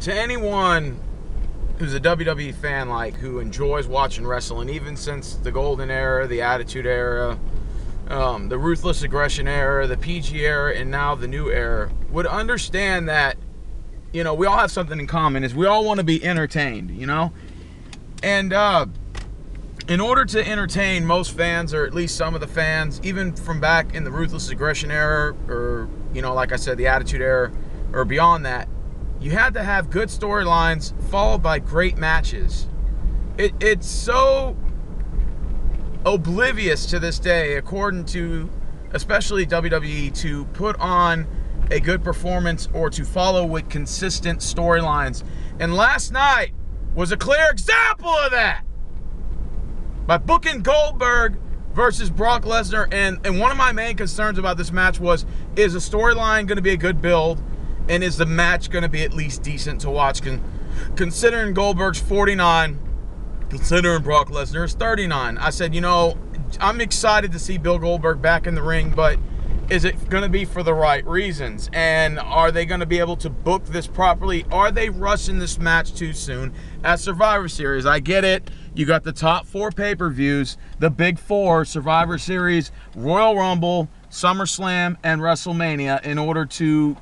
to anyone who's a WWE fan, like, who enjoys watching wrestling, even since the Golden Era, the Attitude Era, the Ruthless Aggression Era, the PG Era, and now the New Era, would understand that, you know, we all have something in common, is we all want to be entertained, you know? And in order to entertain most fans, or at least some of the fans, even from back in the Ruthless Aggression Era, or, you know, like I said, the Attitude Era, or beyond that, you had to have good storylines followed by great matches. It's so oblivious to this day, according to especially WWE, to put on a good performance or to follow with consistent storylines. And last night was a clear example of that. By booking Goldberg versus Brock Lesnar, and one of my main concerns about this match was, is the storyline going to be a good build? And is the match going to be at least decent to watch? Considering Goldberg's 49, considering Brock Lesnar is 39. I said, you know, I'm excited to see Bill Goldberg back in the ring, but is it going to be for the right reasons? And are they going to be able to book this properly? Are they rushing this match too soon at Survivor Series? I get it. You got the top 4 pay-per-views, the big 4, Survivor Series, Royal Rumble, SummerSlam, and WrestleMania, in order to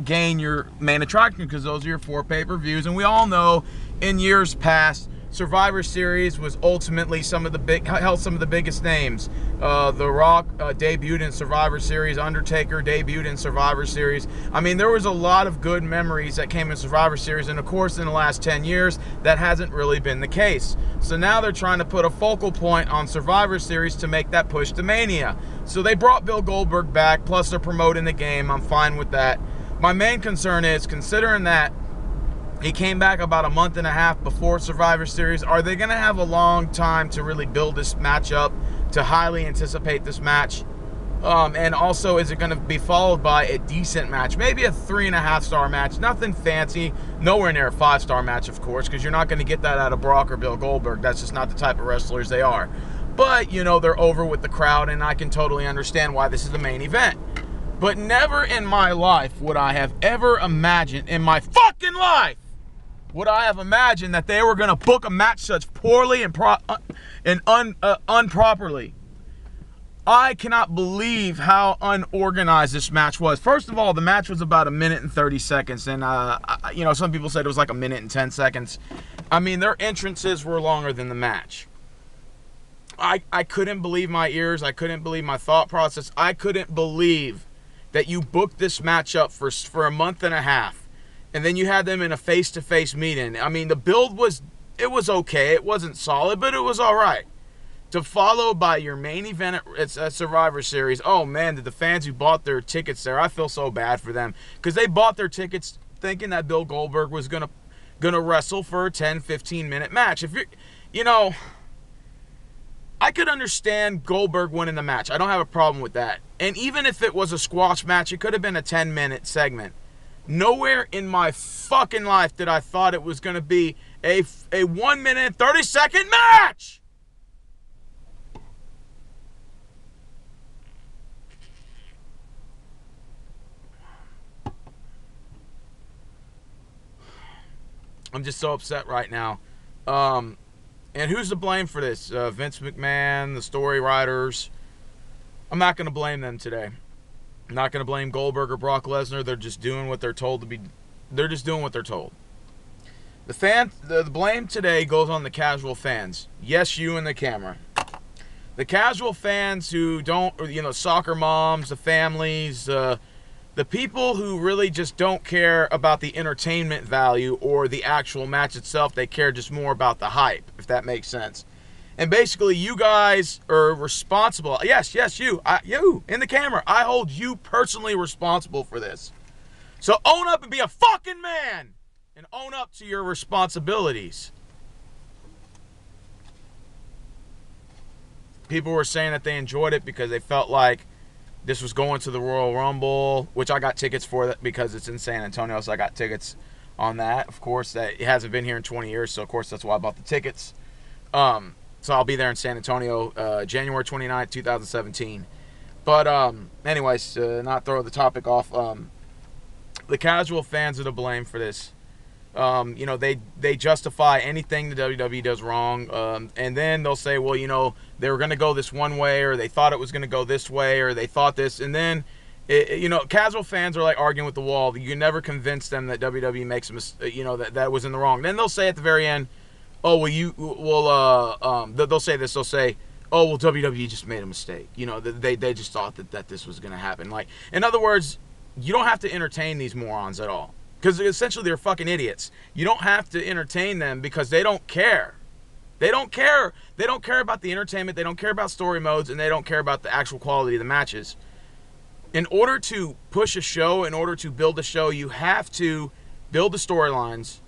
gain your main attraction, because those are your 4 pay-per-views. And we all know in years past, Survivor Series was ultimately held some of the biggest names. The Rock debuted in Survivor Series. Undertaker debuted in Survivor Series. I mean, there was a lot of good memories that came in Survivor Series, and of course, in the last 10 years, that hasn't really been the case. So now they're trying to put a focal point on Survivor Series to make that push to Mania. So they brought Bill Goldberg back, plus they're promoting the game. I'm fine with that. My main concern is, considering that he came back about a month and a half before Survivor Series, are they going to have a long time to really build this match up, to highly anticipate this match? And also, is it going to be followed by a decent match? Maybe a 3.5-star match. Nothing fancy. Nowhere near a 5-star match, of course, because you're not going to get that out of Brock or Bill Goldberg. That's just not the type of wrestlers they are. But, you know, they're over with the crowd, and I can totally understand why this is the main event. But never in my life would I have ever imagined, in my fucking life, would I have imagined that they were going to book a match such poorly and unproperly. I cannot believe how unorganized this match was. First of all, the match was about 1 minute and 30 seconds, and you know, some people said it was like 1 minute and 10 seconds. I mean, their entrances were longer than the match. I couldn't believe my ears. I couldn't believe my thought process. I couldn't believe that you booked this match up for a month and a half. And then you had them in a face-to-face meeting. I mean, the build was okay. It wasn't solid, but it was all right. To follow by your main event at Survivor Series, oh man, did the fans who bought their tickets there, I feel so bad for them. Because they bought their tickets thinking that Bill Goldberg was gonna wrestle for a 10, 15-minute match. If you're, you know, I could understand Goldberg winning the match. I don't have a problem with that. And even if it was a squash match, it could have been a 10-minute segment. Nowhere in my fucking life did I thought it was going to be a 1 minute, 30-second match! I'm just so upset right now. And who's to blame for this? Vince McMahon, the story writers. I'm not going to blame them today. I'm not going to blame Goldberg or Brock Lesnar. They're just doing what they're told to be. They're just doing what they're told. The blame today goes on the casual fans. Yes, you and the camera. The casual fans who don't, you know, soccer moms, the families, the people who really just don't care about the entertainment value or the actual match itself. They care just more about the hype, if that makes sense. And basically, you guys are responsible. Yes, you in the camera. I hold you personally responsible for this. So own up and be a fucking man, and own up to your responsibilities. People were saying that they enjoyed it because they felt like this was going to the Royal Rumble, which I got tickets for that because it's in San Antonio, so I got tickets on that. Of course, that it hasn't been here in 20 years, so of course that's why I bought the tickets. So I'll be there in San Antonio, January 29th, 2017. But anyways, to not throw the topic off, the casual fans are to blame for this. You know, they justify anything the WWE does wrong, and then they'll say, well, you know, they were going to go this one way, or they thought it was going to go this way, or they thought this, and then, you know, casual fans are like arguing with the wall. You can never convince them that WWE makes a mistake, you know, that was in the wrong. Then they'll say at the very end, oh, well, they'll say this, they'll say, oh, well, WWE just made a mistake. You know, they just thought that this was going to happen. Like, in other words, you don't have to entertain these morons at all. Because essentially they're fucking idiots. You don't have to entertain them because they don't care. They don't care. They don't care about the entertainment. They don't care about story modes. And they don't care about the actual quality of the matches. In order to push a show, in order to build a show, you have to build the storylines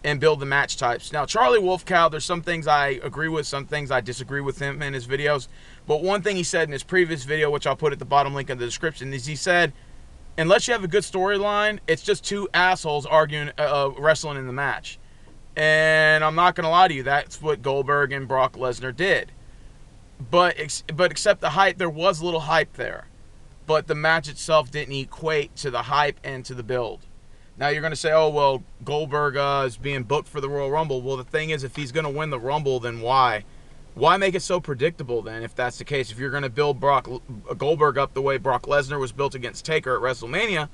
and build the match types. Now, Charlie Wolfcow, there's some things I agree with, some things I disagree with him in his videos. But one thing he said in his previous video, which I'll put at the bottom link in the description, is he said, unless you have a good storyline, it's just two assholes arguing, wrestling in the match. And I'm not going to lie to you, that's what Goldberg and Brock Lesnar did. But except the hype, there was a little hype there. But the match itself didn't equate to the hype and to the build. Now you're going to say, oh, well, Goldberg is being booked for the Royal Rumble. Well, the thing is, if he's going to win the Rumble, then why? Why make it so predictable then, if that's the case? If you're going to build Goldberg up the way Brock Lesnar was built against Taker at WrestleMania,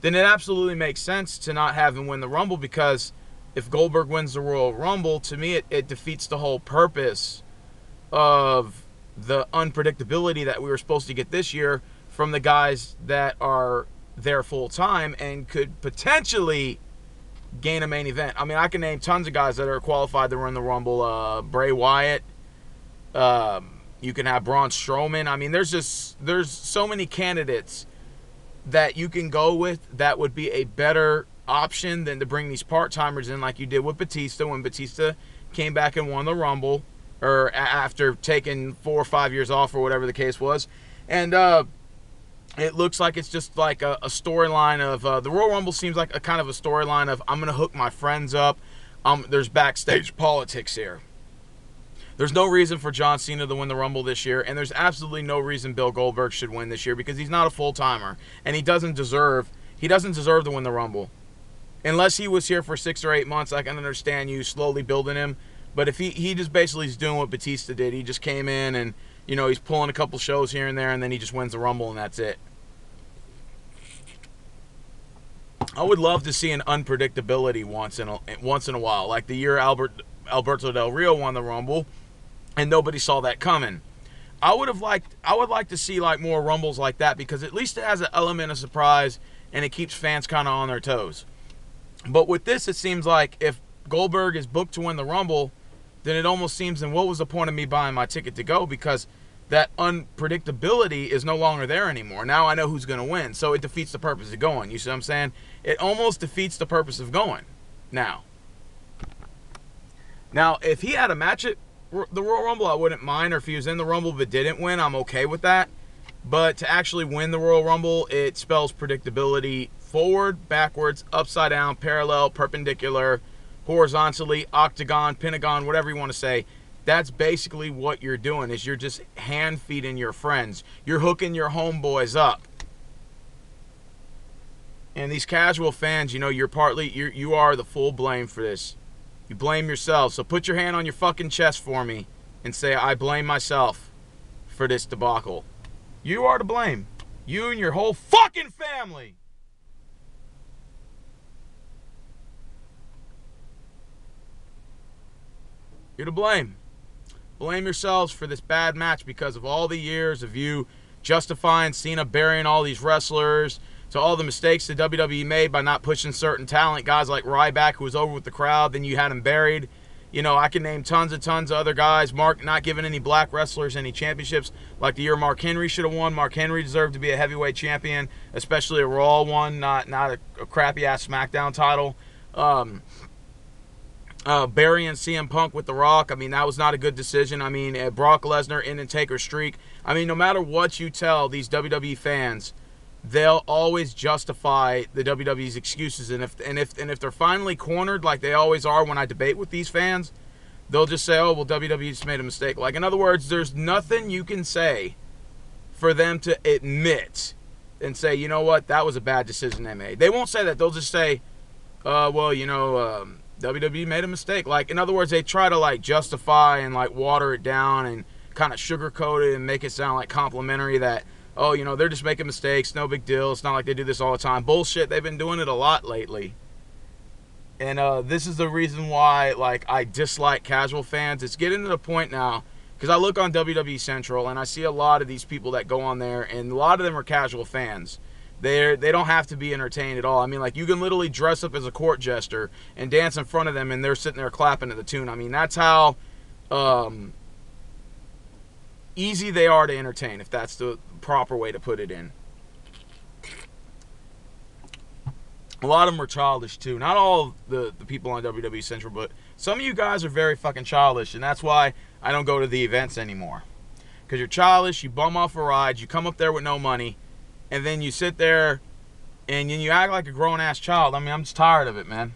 then it absolutely makes sense to not have him win the Rumble, because if Goldberg wins the Royal Rumble, to me it defeats the whole purpose of the unpredictability that we were supposed to get this year from the guys that are there full time and could potentially gain a main event. I mean, I can name tons of guys that are qualified to run the Rumble. Bray Wyatt. You can have Braun Strowman. I mean, there's so many candidates that you can go with that would be a better option than to bring these part-timers in like you did with Batista when Batista came back and won the Rumble, or after taking 4 or 5 years off or whatever the case was. And it looks like it's just like a storyline of the Royal Rumble seems like a kind of a storyline of, I'm going to hook my friends up. There's backstage politics here. There's no reason for John Cena to win the Rumble this year, and there's absolutely no reason Bill Goldberg should win this year, because he's not a full-timer, and he doesn't deserve to win the Rumble. Unless he was here for 6 or 8 months, I can understand you slowly building him. But if he just basically is doing what Batista did, he just came in and, you know, he's pulling a couple shows here and there, and then he just wins the Rumble, and that's it. I would love to see an unpredictability once in a while, like the year Alberto Del Rio won the Rumble, and nobody saw that coming. I would like to see like more Rumbles like that, because at least it has an element of surprise and it keeps fans kind of on their toes. But with this, it seems like if Goldberg is booked to win the Rumble, then it almost seems, then what was the point of me buying my ticket to go? Because that unpredictability is no longer there anymore. Now I know who's going to win, so it defeats the purpose of going. You see what I'm saying? It almost defeats the purpose of going now. Now, if he had a match at the Royal Rumble, I wouldn't mind. Or if he was in the Rumble but didn't win, I'm okay with that. But to actually win the Royal Rumble, it spells predictability forward, backwards, upside down, parallel, perpendicular, horizontally, octagon, pentagon, whatever you want to say. That's basically what you're doing, is you're just hand-feeding your friends. You're hooking your homeboys up. And these casual fans, you know, you are the full blame for this. You blame yourself. So put your hand on your fucking chest for me and say, I blame myself for this debacle. You are to blame. You and your whole fucking family. You're to blame. Blame yourselves for this bad match because of all the years of you justifying Cena burying all these wrestlers, to all the mistakes the WWE made by not pushing certain talent, guys like Ryback, who was over with the crowd, then you had him buried. You know, I can name tons of other guys. Mark not giving any black wrestlers any championships, like the year Mark Henry should have won. Mark Henry deserved to be a heavyweight champion, especially a Raw one, not a crappy-ass SmackDown title. Burying CM Punk with The Rock, I mean, that was not a good decision. I mean, Brock Lesnar in and Taker streak. I mean, no matter what you tell these WWE fans, they'll always justify the WWE's excuses. And if they're finally cornered, like they always are when I debate with these fans, they'll just say, oh, well, WWE just made a mistake. Like, in other words, there's nothing you can say for them to admit and say, you know what, that was a bad decision they made. They won't say that. They'll just say, well, WWE made a mistake. Like, in other words, they try to, like, justify and, like, water it down and kind of sugarcoat it and make it sound like complimentary that, oh, they're just making mistakes, no big deal. It's not like they do this all the time. Bullshit. They've been doing it a lot lately. And this is the reason why, like, I dislike casual fans. It's getting to the point now, because I look on WWE Central and I see a lot of these people that go on there, and a lot of them are casual fans. They don't have to be entertained at all. I mean, like, you can literally dress up as a court jester and dance in front of them, and they're sitting there clapping to the tune. I mean, that's how easy they are to entertain, if that's the proper way to put it in. A lot of them are childish, too. Not all the people on WWE Central, but some of you guys are very fucking childish, and that's why I don't go to the events anymore. Because you're childish, you bum off a ride, you come up there with no money, and then you sit there and then you act like a grown-ass child. I mean, I'm just tired of it, man.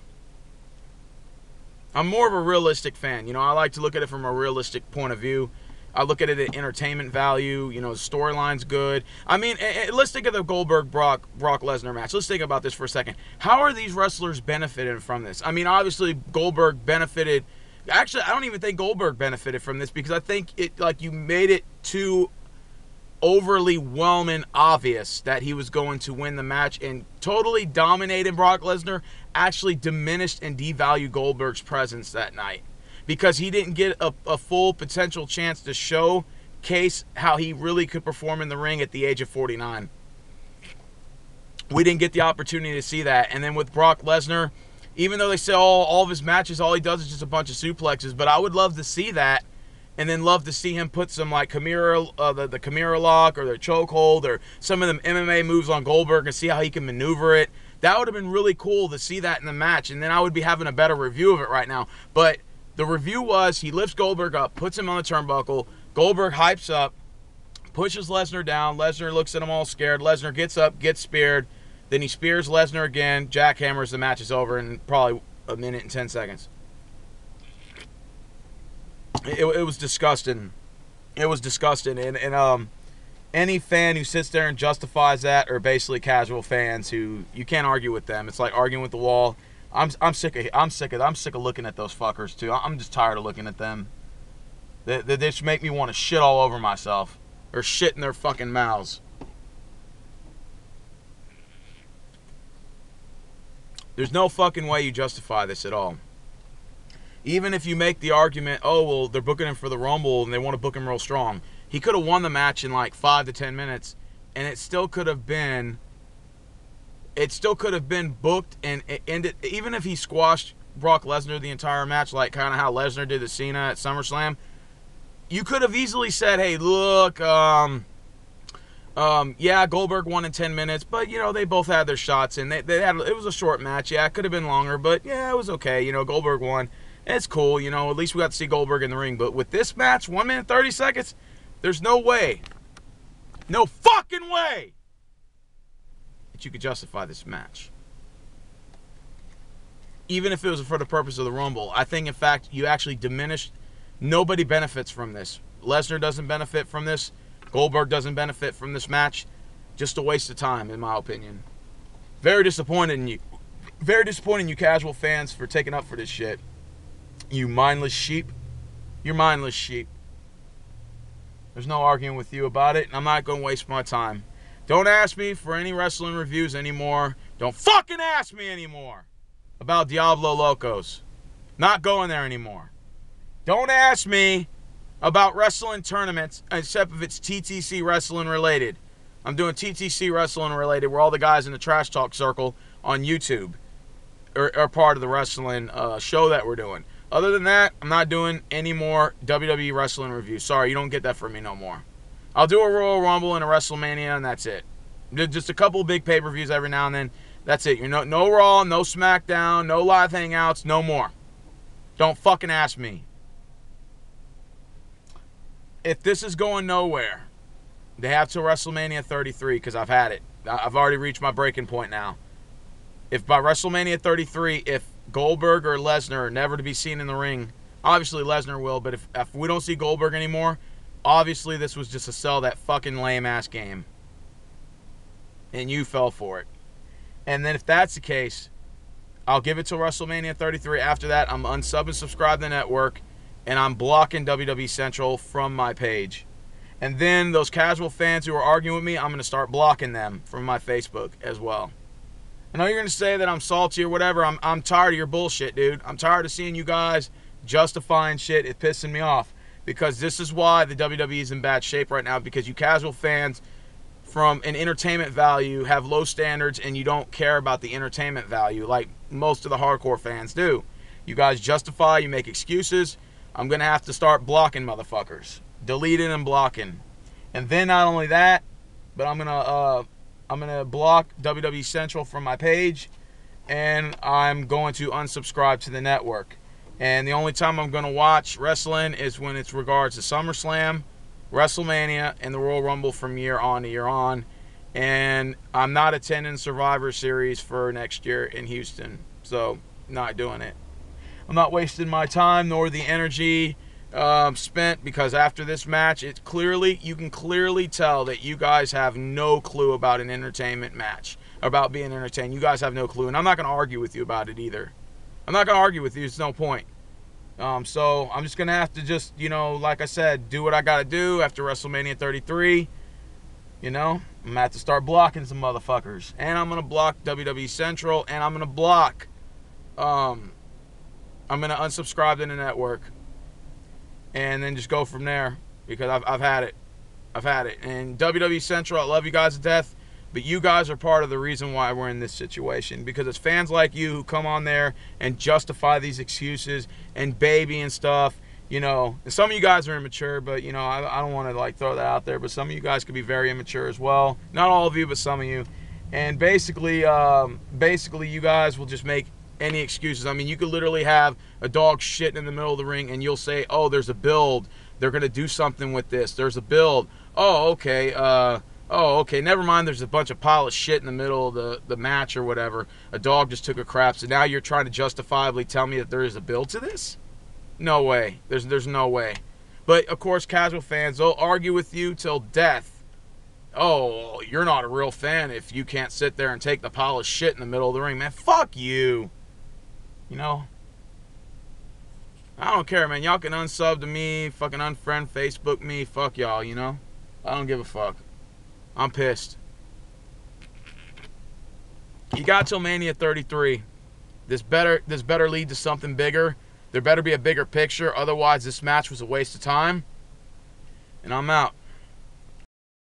I'm more of a realistic fan. I like to look at it from a realistic point of view. I look at it at entertainment value. The storyline's good. I mean, let's think of the Goldberg-Brock Lesnar match. Let's think about this for a second. How are these wrestlers benefiting from this? I mean, obviously, Goldberg benefited. Actually, I don't even think Goldberg benefited from this, because I think you made it too overly whelming obvious that he was going to win the match, and totally dominating Brock Lesnar actually diminished and devalued Goldberg's presence that night, because he didn't get a full potential chance to showcase how he really could perform in the ring at the age of 49. We didn't get the opportunity to see that. And then with Brock Lesnar, even though they say all of his matches, all he does is just a bunch of suplexes, but I would love to see that, and then love to see him put some, like, the Chimera lock or the chokehold or some of them MMA moves on Goldberg and see how he can maneuver it. That would have been really cool to see that in the match, and then I would be having a better review of it right now. But the review was, he lifts Goldberg up, puts him on the turnbuckle, Goldberg hypes up, pushes Lesnar down, Lesnar looks at him all scared, Lesnar gets up, gets speared, then he spears Lesnar again, jackhammers, the match is over in probably a minute and 10 seconds. It was disgusting. It was disgusting. And any fan who sits there and justifies that are basically casual fans who you can't argue with them. It's like arguing with the wall. I'm sick of looking at those fuckers too. I'm just tired of looking at them. They just make me want to shit all over myself or shit in their fucking mouths. There's no fucking way you justify this at all. Even if you make the argument, oh, well, they're booking him for the Rumble and they want to book him real strong. He could have won the match in like 5 to 10 minutes, and it still could have been booked and ended. Even if he squashed Brock Lesnar the entire match, like kind of how Lesnar did to Cena at SummerSlam, you could have easily said, hey, look, yeah, Goldberg won in 10 minutes, but, they both had their shots, and it was a short match. Yeah, it could have been longer, but, yeah, it was okay. Goldberg won. It's cool, at least we got to see Goldberg in the ring. But with this match, 1 minute, 30 seconds, there's no way, no fucking way that you could justify this match. Even if it was for the purpose of the Rumble. I think, in fact, you actually diminished. Nobody benefits from this. Lesnar doesn't benefit from this. Goldberg doesn't benefit from this match. Just a waste of time, in my opinion. Very disappointed in you. Very disappointed in you casual fans for taking up for this shit. You mindless sheep. You're mindless sheep. There's no arguing with you about it, and I'm not going to waste my time. Don't ask me for any wrestling reviews anymore. Don't fucking ask me anymore about Diablo Locos. Not going there anymore. Don't ask me about wrestling tournaments, except if it's TTC wrestling related. I'm doing TTC wrestling related, where all the guys in the Trash Talk circle on YouTube are part of the wrestling show that we're doing. Other than that, I'm not doing any more WWE wrestling reviews. Sorry, you don't get that from me no more. I'll do a Royal Rumble and a WrestleMania, and that's it. Just a couple big pay-per-views every now and then. That's it. No Raw, no SmackDown, no live hangouts, no more. Don't fucking ask me. If this is going nowhere, they have till WrestleMania 33, because I've had it. I've already reached my breaking point now. If by WrestleMania 33, if Goldberg or Lesnar are never to be seen in the ring, obviously Lesnar will, but if we don't see Goldberg anymore, obviously this was just to sell that fucking lame-ass game. And you fell for it. And then if that's the case, I'll give it till WrestleMania 33. After that, I'm unsub and subscribe to the network, and I'm blocking WWE Central from my page. And then those casual fans who are arguing with me, I'm going to start blocking them from my Facebook as well. I know you're going to say that I'm salty or whatever. I'm tired of your bullshit, dude. I'm tired of seeing you guys justifying shit. It's pissing me off. Because this is why the WWE is in bad shape right now. Because you casual fans, from an entertainment value, have low standards and you don't care about the entertainment value like most of the hardcore fans do. You guys justify, you make excuses. I'm going to have to start blocking motherfuckers. Deleting and blocking. And then not only that, but I'm gonna block WWE Central from my page, and I'm going to unsubscribe to the network. And the only time I'm going to watch wrestling is when it's regards to SummerSlam, WrestleMania, and the Royal Rumble from year on to year on. And I'm not attending Survivor Series for next year in Houston, so not doing it. I'm not wasting my time nor the energy spent, because after this match, you can clearly tell that you guys have no clue about an entertainment match, about being entertained. You guys have no clue, and I'm not going to argue with you about it either. I'm not going to argue with you. There's no point. So I'm just going to have to just, like I said, do what I got to do after WrestleMania 33. I'm going to have to start blocking some motherfuckers. And I'm going to block WWE Central, and I'm going to block, I'm going to unsubscribe to the network. And then just go from there, because I've had it. I've had it. And WWE Central, I love you guys to death, but you guys are part of the reason why we're in this situation, because it's fans like you who come on there and justify these excuses and baby and stuff, And some of you guys are immature, but, I don't want to, throw that out there, but some of you guys could be very immature as well. Not all of you, but some of you. And basically, you guys will just make any excuses. I mean, you could literally have a dog shitting in the middle of the ring and you'll say, oh, there's a build. They're going to do something with this. There's a build. Oh, okay. Never mind. There's a bunch of pile of shit in the middle of the match or whatever. A dog just took a crap. So now you're trying to justifiably tell me that there is a build to this? No way. There's no way. But, of course, casual fans, they'll argue with you till death. Oh, you're not a real fan if you can't sit there and take the pile of shit in the middle of the ring. Man, fuck you. I don't care, man. Y'all can unsub to me, fucking unfriend Facebook me, fuck y'all, I don't give a fuck. I'm pissed. You got till Mania 33. This better lead to something bigger. There better be a bigger picture, otherwise this match was a waste of time. And I'm out.